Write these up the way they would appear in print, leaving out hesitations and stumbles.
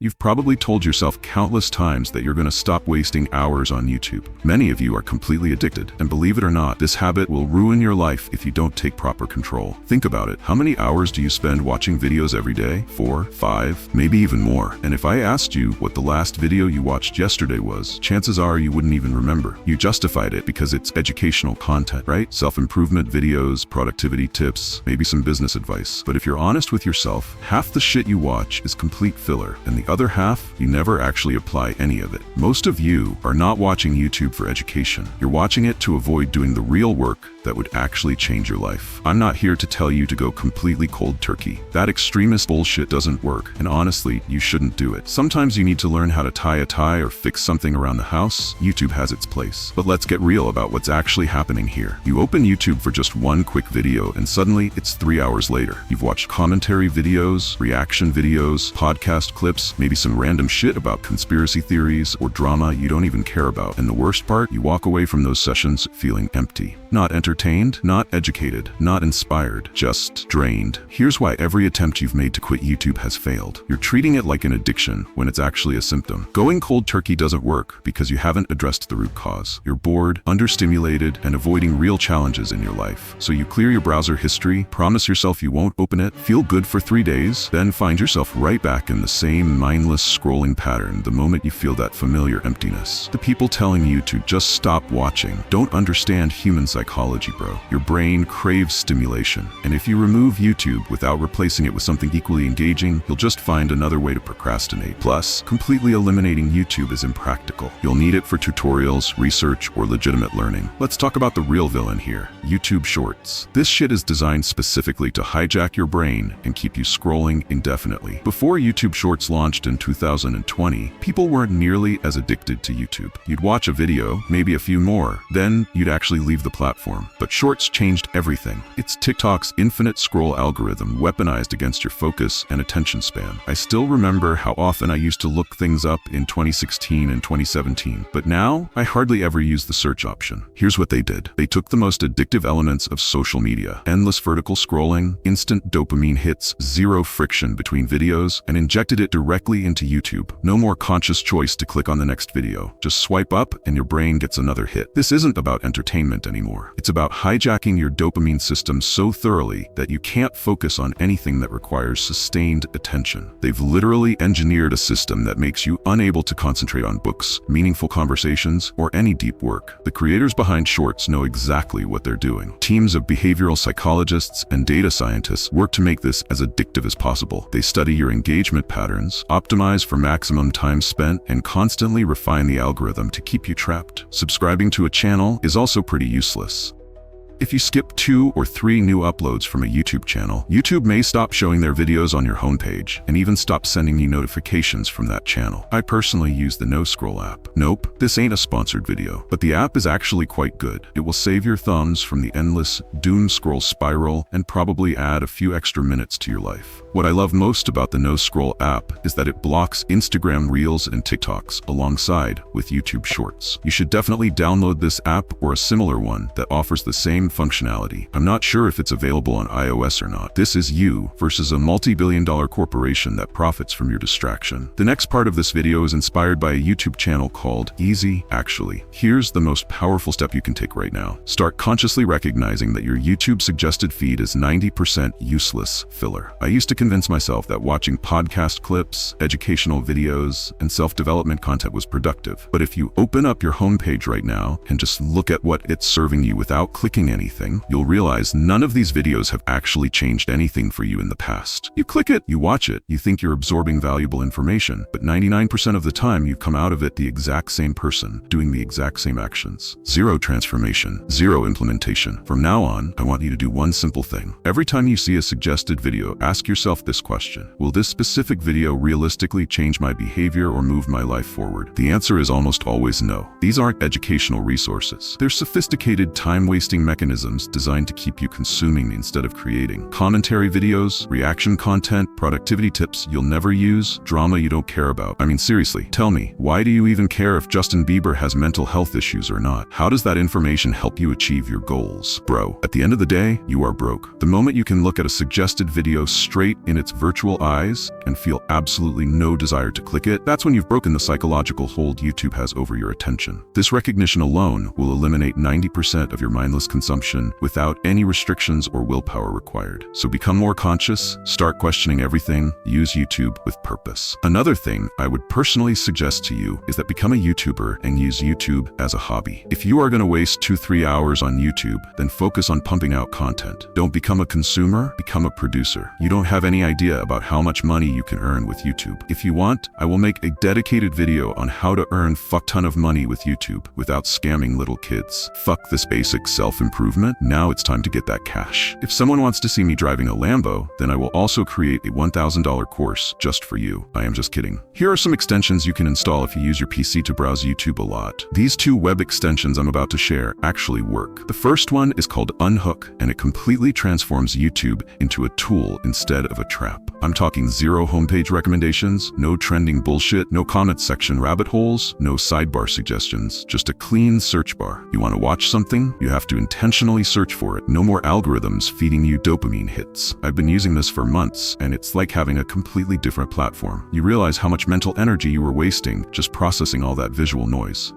You've probably told yourself countless times that you're going to stop wasting hours on YouTube. Many of you are completely addicted, and believe it or not, this habit will ruin your life if you don't take proper control. Think about it. How many hours do you spend watching videos every day? 4, 5, maybe even more. And if I asked you what the last video you watched yesterday was, chances are you wouldn't even remember. You justified it because it's educational content, right? Self-improvement videos, productivity tips, maybe some business advice. But if you're honest with yourself, half the shit you watch is complete filler, and the other half, you never actually apply any of it. Most of you are not watching YouTube for education. You're watching it to avoid doing the real work that would actually change your life. I'm not here to tell you to go completely cold turkey. That extremist bullshit doesn't work, and honestly, you shouldn't do it. Sometimes you need to learn how to tie a tie or fix something around the house. YouTube has its place. But let's get real about what's actually happening here. You open YouTube for just one quick video, and suddenly it's 3 hours later. You've watched commentary videos, reaction videos, podcast clips, maybe some random shit about conspiracy theories or drama you don't even care about. And the worst part, you walk away from those sessions feeling empty. Not entertained, not educated, not inspired, just drained. Here's why every attempt you've made to quit YouTube has failed. You're treating it like an addiction when it's actually a symptom. Going cold turkey doesn't work because you haven't addressed the root cause. You're bored, understimulated, and avoiding real challenges in your life. So you clear your browser history, promise yourself you won't open it, feel good for 3 days, then find yourself right back in the same mindless scrolling pattern the moment you feel that familiar emptiness. The people telling you to just stop watching don't understand human psychology, bro. Your brain craves stimulation, and if you remove YouTube without replacing it with something equally engaging, you'll just find another way to procrastinate. Plus, completely eliminating YouTube is impractical. You'll need it for tutorials, research, or legitimate learning. Let's talk about the real villain here, YouTube Shorts. This shit is designed specifically to hijack your brain and keep you scrolling indefinitely. Before YouTube Shorts launched in 2020, people weren't nearly as addicted to YouTube. You'd watch a video, maybe a few more, then you'd actually leave the platform. But Shorts changed everything. It's TikTok's infinite scroll algorithm weaponized against your focus and attention span. I still remember how often I used to look things up in 2016 and 2017, but now I hardly ever use the search option. Here's what they did. They took the most addictive elements of social media, endless vertical scrolling, instant dopamine hits, zero friction between videos, and injected it directly into YouTube. No more conscious choice to click on the next video. Just swipe up and your brain gets another hit. This isn't about entertainment anymore. It's about hijacking your dopamine system so thoroughly that you can't focus on anything that requires sustained attention. They've literally engineered a system that makes you unable to concentrate on books, meaningful conversations, or any deep work. The creators behind Shorts know exactly what they're doing. Teams of behavioral psychologists and data scientists work to make this as addictive as possible. They study your engagement patterns, optimize for maximum time spent, and constantly refine the algorithm to keep you trapped. Subscribing to a channel is also pretty useless. If you skip 2 or 3 new uploads from a YouTube channel, YouTube may stop showing their videos on your homepage and even stop sending you notifications from that channel. I personally use the No Scroll app. Nope, this ain't a sponsored video, but the app is actually quite good. It will save your thumbs from the endless doom scroll spiral and probably add a few extra minutes to your life. What I love most about the No Scroll app is that it blocks Instagram Reels and TikToks alongside with YouTube Shorts. You should definitely download this app or a similar one that offers the same functionality. I'm not sure if it's available on iOS or not. This is you versus a multi-billion-dollar corporation that profits from your distraction. The next part of this video is inspired by a YouTube channel called Easy Actually. Here's the most powerful step you can take right now. Start consciously recognizing that your YouTube suggested feed is 90% useless filler. I used to convince myself that watching podcast clips, educational videos, and self-development content was productive. But if you open up your homepage right now and just look at what it's serving you without clicking anything, you'll realize none of these videos have actually changed anything for you in the past. You click it, you watch it, you think you're absorbing valuable information, but 99% of the time you come out of it the exact same person, doing the exact same actions. Zero transformation, zero implementation. From now on, I want you to do one simple thing. Every time you see a suggested video, ask yourself this question: will this specific video realistically change my behavior or move my life forward? The answer is almost always no. These aren't educational resources. They're sophisticated time-wasting mechanisms mechanisms designed to keep you consuming instead of creating. Commentary videos, reaction content, productivity tips you'll never use, drama you don't care about. I mean, seriously, tell me, why do you even care if Justin Bieber has mental health issues or not? How does that information help you achieve your goals? Bro, at the end of the day, you are broke. The moment you can look at a suggested video straight in its virtual eyes and feel absolutely no desire to click it, that's when you've broken the psychological hold YouTube has over your attention. This recognition alone will eliminate 90% of your mindless consumption without any restrictions or willpower required. So become more conscious, start questioning everything, use YouTube with purpose. Another thing I would personally suggest to you is that become a YouTuber and use YouTube as a hobby. If you are going to waste 2-3 hours on YouTube, then focus on pumping out content. Don't become a consumer, become a producer. You don't have any idea about how much money you can earn with YouTube. If you want, I will make a dedicated video on how to earn fuck ton of money with YouTube without scamming little kids. Fuck this basic self-improvement. Now it's time to get that cash. If someone wants to see me driving a Lambo, then I will also create a $1,000 course just for you. I am just kidding. Here are some extensions you can install if you use your PC to browse YouTube a lot. These 2 web extensions I'm about to share actually work. The first one is called Unhook, and it completely transforms YouTube into a tool instead of a trap. I'm talking 0 homepage recommendations, no trending bullshit, no comment section rabbit holes, no sidebar suggestions, just a clean search bar. You want to watch something? You have to intentionally search for it. No more algorithms feeding you dopamine hits. I've been using this for months, and it's like having a completely different platform. You realize how much mental energy you were wasting just processing all that visual noise.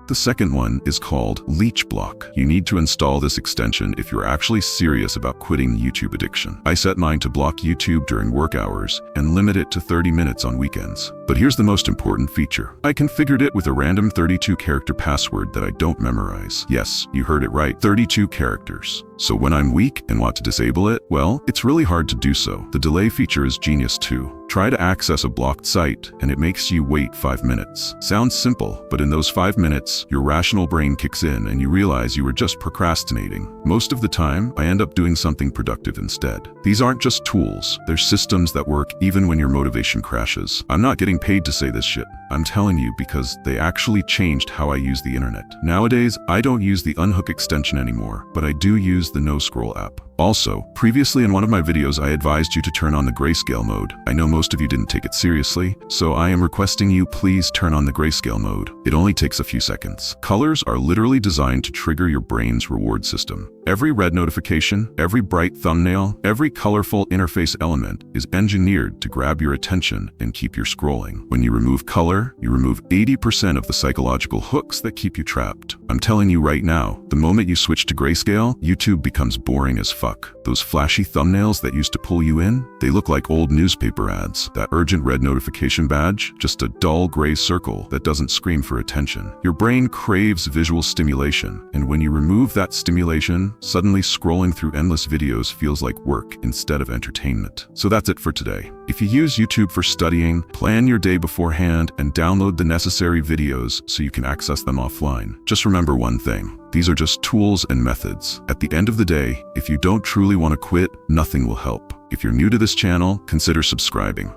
The second one is called LeechBlock. You need to install this extension if you're actually serious about quitting YouTube addiction. I set mine to block YouTube during work hours and limit it to 30 minutes on weekends. But here's the most important feature. I configured it with a random 32-character password that I don't memorize. Yes, you heard it right, 32 characters. So when I'm weak and want to disable it, well, it's really hard to do so. The delay feature is genius too. Try to access a blocked site, and it makes you wait 5 minutes. Sounds simple, but in those 5 minutes, your rational brain kicks in and you realize you were just procrastinating. Most of the time, I end up doing something productive instead. These aren't just tools, they're systems that work even when your motivation crashes. I'm not getting paid to say this shit. I'm telling you because they actually changed how I use the internet. Nowadays, I don't use the Unhook extension anymore, but I do use the No Scroll app. Also, previously in one of my videos I advised you to turn on the Grayscale mode. I know most of you didn't take it seriously, so I am requesting you please turn on the Grayscale mode. It only takes a few seconds. Colors are literally designed to trigger your brain's reward system. Every red notification, every bright thumbnail, every colorful interface element is engineered to grab your attention and keep you scrolling. When you remove color, you remove 80% of the psychological hooks that keep you trapped. I'm telling you right now, the moment you switch to Grayscale, YouTube becomes boring as fuck. Those flashy thumbnails that used to pull you in, they look like old newspaper ads. That urgent red notification badge, just a dull gray circle that doesn't scream for attention. Your brain craves visual stimulation, and when you remove that stimulation, suddenly scrolling through endless videos feels like work instead of entertainment. So that's it for today. If you use YouTube for studying, plan your day beforehand and download the necessary videos so you can access them offline. Just remember one thing. These are just tools and methods. At the end of the day, if you don't truly want to quit, nothing will help. If you're new to this channel, consider subscribing.